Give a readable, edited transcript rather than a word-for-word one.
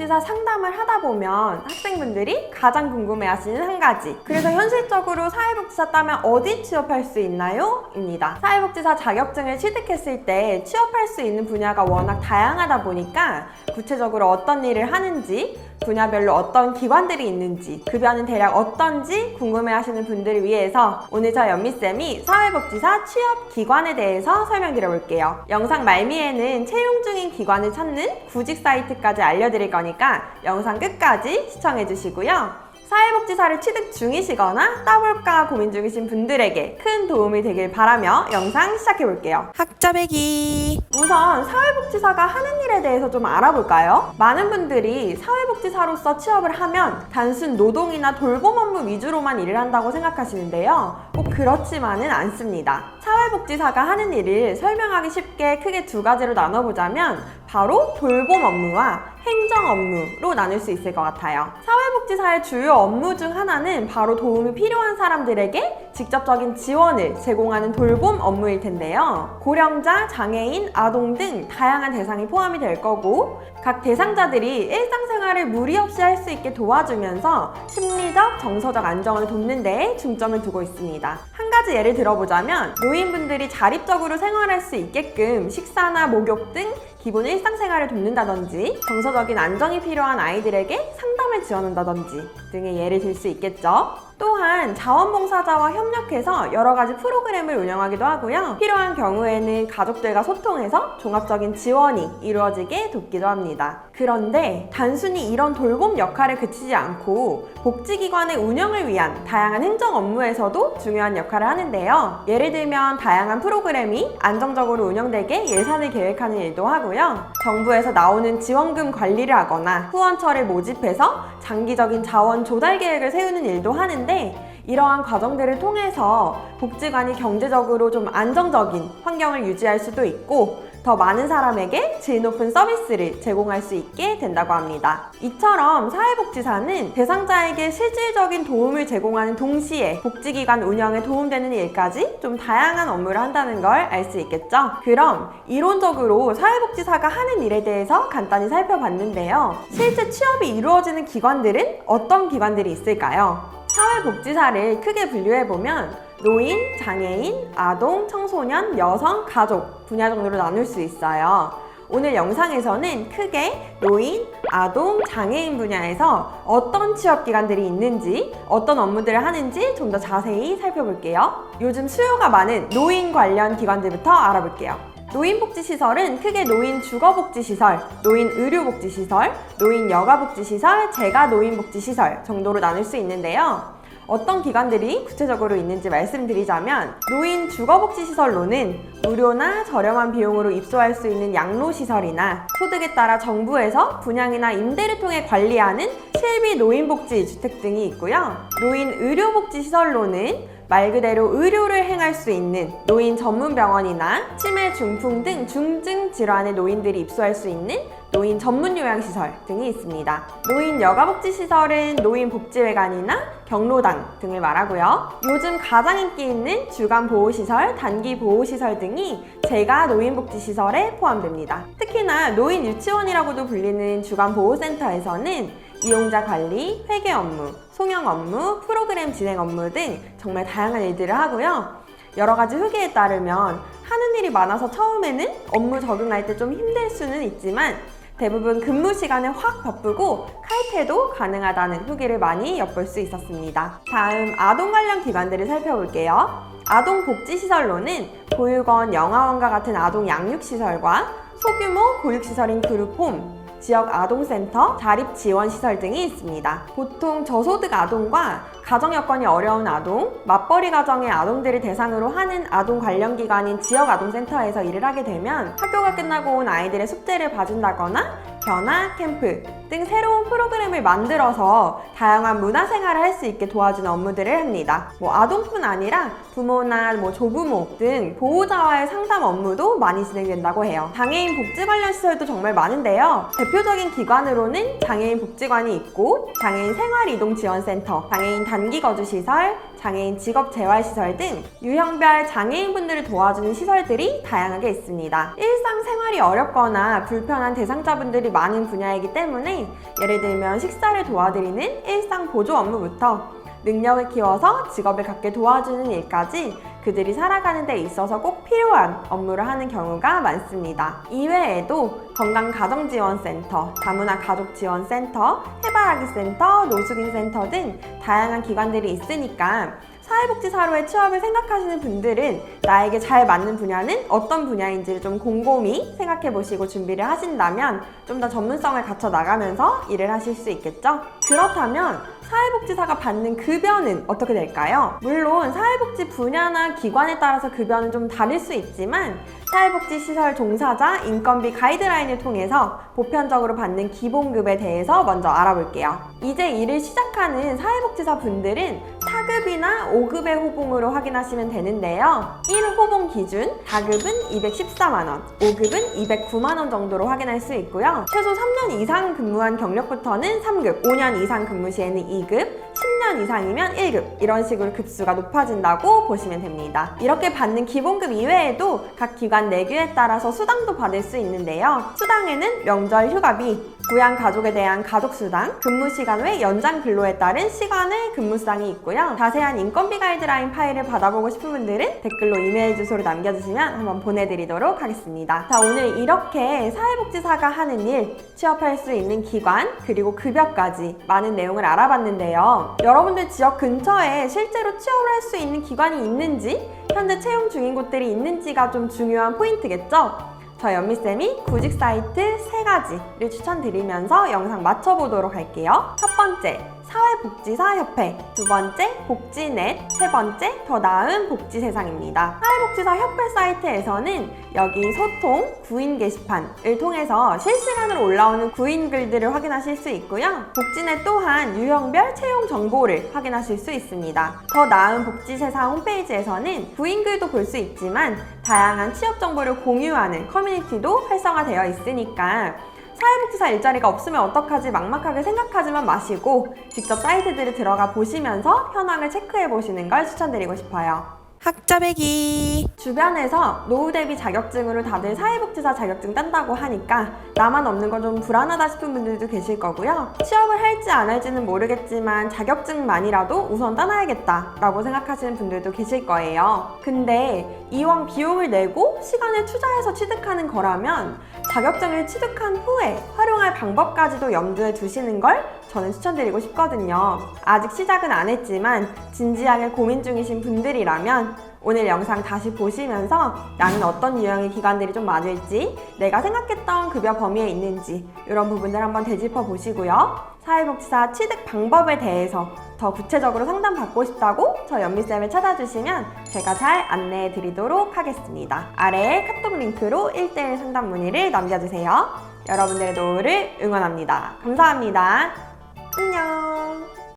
사회복지사 상담을 하다 보면 학생분들이 가장 궁금해하시는 한 가지, 그래서 현실적으로 사회복지사 따면 어디 취업할 수 있나요? 입니다. 사회복지사 자격증을 취득했을 때 취업할 수 있는 분야가 워낙 다양하다 보니까 구체적으로 어떤 일을 하는지, 분야별로 어떤 기관들이 있는지, 급여는 대략 어떤지 궁금해하시는 분들을 위해서 오늘 저 연미쌤이 사회복지사 취업기관에 대해서 설명드려볼게요. 영상 말미에는 채용 중인 기관을 찾는 구직 사이트까지 알려드릴 거니까 영상 끝까지 시청해주시고요. 사회복지사를 취득 중이시거나 따볼까 고민 중이신 분들에게 큰 도움이 되길 바라며 영상 시작해볼게요. 학자배기. 우선 사회복지사가 하는 일에 대해서 좀 알아볼까요? 많은 분들이 사회복지사로서 취업을 하면 단순 노동이나 돌봄 업무 위주로만 일을 한다고 생각하시는데요. 꼭 그렇지만은 않습니다. 사회복지사가 하는 일을 설명하기 쉽게 크게 두 가지로 나눠보자면 바로 돌봄 업무와 행정 업무로 나눌 수 있을 것 같아요. 사회복지사의 주요 업무 중 하나는 바로 도움이 필요한 사람들에게 직접적인 지원을 제공하는 돌봄 업무일 텐데요. 고령자, 장애인, 아동 등 다양한 대상이 포함이 될 거고, 각 대상자들이 일상생활을 무리 없이 할 수 있게 도와주면서 심리적, 정서적 안정을 돕는 데에 중점을 두고 있습니다. 한 가지 예를 들어보자면 노인분들이 자립적으로 생활할 수 있게끔 식사나 목욕 등 기본 일상생활을 돕는다든지, 정서적인 안정이 필요한 아이들에게 상담을 지원한다든지 등의 예를 들 수 있겠죠. 또한 자원봉사자와 협력해서 여러 가지 프로그램을 운영하기도 하고요. 필요한 경우에는 가족들과 소통해서 종합적인 지원이 이루어지게 돕기도 합니다. 그런데 단순히 이런 돌봄 역할에 그치지 않고 복지기관의 운영을 위한 다양한 행정 업무에서도 중요한 역할을 하는데요. 예를 들면 다양한 프로그램이 안정적으로 운영되게 예산을 계획하는 일도 하고요. 정부에서 나오는 지원금 관리를 하거나 후원처를 모집해서 장기적인 자원 조달 계획을 세우는 일도 하는데, 이러한 과정들을 통해서 복지관이 경제적으로 좀 안정적인 환경을 유지할 수도 있고 더 많은 사람에게 질 높은 서비스를 제공할 수 있게 된다고 합니다. 이처럼 사회복지사는 대상자에게 실질적인 도움을 제공하는 동시에 복지기관 운영에 도움되는 일까지 좀 다양한 업무를 한다는 걸 알 수 있겠죠? 그럼 이론적으로 사회복지사가 하는 일에 대해서 간단히 살펴봤는데요. 실제 취업이 이루어지는 기관들은 어떤 기관들이 있을까요? 사회복지사를 크게 분류해보면 노인, 장애인, 아동, 청소년, 여성, 가족 분야 정도로 나눌 수 있어요. 오늘 영상에서는 크게 노인, 아동, 장애인 분야에서 어떤 취업기관들이 있는지, 어떤 업무들을 하는지 좀 더 자세히 살펴볼게요. 요즘 수요가 많은 노인 관련 기관들부터 알아볼게요. 노인복지시설은 크게 노인 주거복지시설, 노인 의료복지시설, 노인 여가복지시설, 재가노인복지시설 정도로 나눌 수 있는데요. 어떤 기관들이 구체적으로 있는지 말씀드리자면, 노인 주거복지시설로는 무료나 저렴한 비용으로 입소할 수 있는 양로시설이나 소득에 따라 정부에서 분양이나 임대를 통해 관리하는 실비 노인복지주택 등이 있고요. 노인 의료복지시설로는 말 그대로 의료를 행할 수 있는 노인 전문병원이나 치매, 중풍 등 중증 질환의 노인들이 입소할 수 있는 노인 전문 요양시설 등이 있습니다. 노인 여가복지시설은 노인복지회관이나 경로당 등을 말하고요. 요즘 가장 인기 있는 주간보호시설, 단기보호시설 등이 재가 노인복지시설에 포함됩니다. 특히나 노인 유치원이라고도 불리는 주간보호센터에서는 이용자 관리, 회계 업무, 송영 업무, 프로그램 진행 업무 등 정말 다양한 일들을 하고요. 여러 가지 후기에 따르면 하는 일이 많아서 처음에는 업무 적응할 때 좀 힘들 수는 있지만 대부분 근무 시간에 확 바쁘고 칼퇴도 가능하다는 후기를 많이 엿볼 수 있었습니다. 다음 아동 관련 기관들을 살펴볼게요. 아동복지시설로는 보육원, 영아원과 같은 아동 양육시설과 소규모 보육시설인 그룹홈, 지역 아동센터, 자립지원시설 등이 있습니다. 보통 저소득 아동과 가정 여건이 어려운 아동, 맞벌이 가정의 아동들을 대상으로 하는 아동 관련 기관인 지역 아동센터에서 일을 하게 되면 학교가 끝나고 온 아이들의 숙제를 봐준다거나 견학, 캠프 등 새로운 프로그램을 만들어서 다양한 문화생활을 할 수 있게 도와주는 업무들을 합니다. 아동뿐 아니라 부모나 조부모 등 보호자와의 상담 업무도 많이 진행된다고 해요. 장애인 복지 관련 시설도 정말 많은데요. 대표적인 기관으로는 장애인 복지관이 있고 장애인 생활이동지원센터, 장애인 단기거주시설, 장애인 직업재활시설 등 유형별 장애인분들을 도와주는 시설들이 다양하게 있습니다. 일상생활이 어렵거나 불편한 대상자분들이 많은 분야이기 때문에 예를 들면 식사를 도와드리는 일상 보조 업무부터 능력을 키워서 직업을 갖게 도와주는 일까지 그들이 살아가는 데 있어서 꼭 필요한 업무를 하는 경우가 많습니다. 이외에도 건강가정지원센터, 다문화 가족지원센터, 해바라기센터, 노숙인센터 등 다양한 기관들이 있으니까 사회복지사로의 취업을 생각하시는 분들은 나에게 잘 맞는 분야는 어떤 분야인지를 좀 곰곰이 생각해 보시고 준비를 하신다면 좀 더 전문성을 갖춰 나가면서 일을 하실 수 있겠죠? 그렇다면 사회복지사가 받는 급여는 어떻게 될까요? 물론 사회복지 분야나 기관에 따라서 급여는 좀 다를 수 있지만 사회복지시설 종사자 인건비 가이드라인을 통해서 보편적으로 받는 기본급에 대해서 먼저 알아볼게요. 이제 일을 시작하는 사회복지사 분들은 4급이나 5급의 호봉으로 확인하시면 되는데요. 1호봉 기준 4급은 214만원, 5급은 209만원 정도로 확인할 수 있고요. 최소 3년 이상 근무한 경력부터는 3급, 5년 이상 근무 시에는 2급, 10년 이상이면 1급 이런 식으로 급수가 높아진다고 보시면 됩니다. 이렇게 받는 기본급 이외에도 각 기관 내규에 따라서 수당도 받을 수 있는데요. 수당에는 명절 휴가비, 부양 가족에 대한 가족수당, 근무시간 외 연장 근로에 따른 시간의 근무수당이 있고요. 자세한 인건비 가이드라인 파일을 받아보고 싶은 분들은 댓글로 이메일 주소를 남겨주시면 한번 보내드리도록 하겠습니다. 자, 오늘 이렇게 사회복지사가 하는 일, 취업할 수 있는 기관, 그리고 급여까지 많은 내용을 알아봤는데요. 여러분들 지역 근처에 실제로 취업을 할 수 있는 기관이 있는지, 현재 채용 중인 곳들이 있는지가 좀 중요한 포인트겠죠? 저 연미쌤이 구직 사이트 3가지를 추천드리면서 영상 맞춰보도록 할게요. 첫 번째, 사회복지사 협회, 두 번째, 복지넷, 세 번째, 더 나은 복지세상입니다. 사회복지사 협회 사이트에서는 여기 소통, 구인 게시판을 통해서 실시간으로 올라오는 구인 글들을 확인하실 수 있고요. 복지넷 또한 유형별 채용 정보를 확인하실 수 있습니다. 더 나은 복지세상 홈페이지에서는 구인 글도 볼 수 있지만 다양한 취업 정보를 공유하는 커뮤니티도 활성화되어 있으니까 사회복지사 일자리가 없으면 어떡하지 막막하게 생각하지만 마시고 직접 사이트들을 들어가 보시면서 현황을 체크해 보시는 걸 추천드리고 싶어요. 학자배기! 주변에서 노후 대비 자격증으로 다들 사회복지사 자격증 딴다고 하니까 나만 없는 건 좀 불안하다 싶은 분들도 계실 거고요. 취업을 할지 안 할지는 모르겠지만 자격증만이라도 우선 따놔야겠다 라고 생각하시는 분들도 계실 거예요. 근데 이왕 비용을 내고 시간을 투자해서 취득하는 거라면 자격증을 취득한 후에 활용할 방법까지도 염두에 두시는 걸 저는 추천드리고 싶거든요. 아직 시작은 안 했지만 진지하게 고민 중이신 분들이라면 오늘 영상 다시 보시면서 나는 어떤 유형의 기관들이 좀 맞을지, 내가 생각했던 급여 범위에 있는지 이런 부분들 한번 되짚어 보시고요. 사회복지사 취득 방법에 대해서 더 구체적으로 상담받고 싶다고 저 연미쌤을 찾아주시면 제가 잘 안내해 드리도록 하겠습니다. 아래에 카톡 링크로 1:1 상담 문의를 남겨주세요. 여러분들의 노후를 응원합니다. 감사합니다. 안녕.